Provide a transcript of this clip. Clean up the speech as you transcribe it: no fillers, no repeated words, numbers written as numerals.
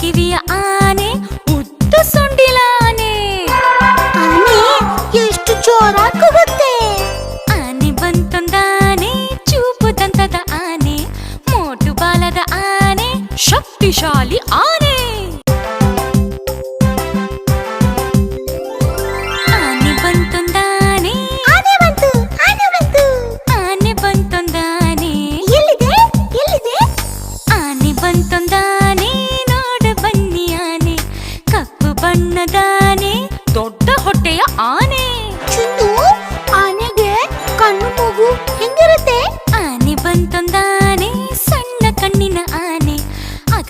ಕಿವಿಯ ಆನೆ, ಉದ್ದ ಸೊಂಡಿಲ ಆನೆ. ಆನೆ ಎಷ್ಟು ಜೋರಾಗಿ ಕೂಗುತ್ತೆ. ಆನೆ ಬಂತೊಂದಾನೆ, ಚೂಪು ದಂತದ ಆನೆ, ಮೋಟು ಬಾಲದ ಆನೆ, ಶಕ್ತಿಶಾಲಿ ಆನೆ.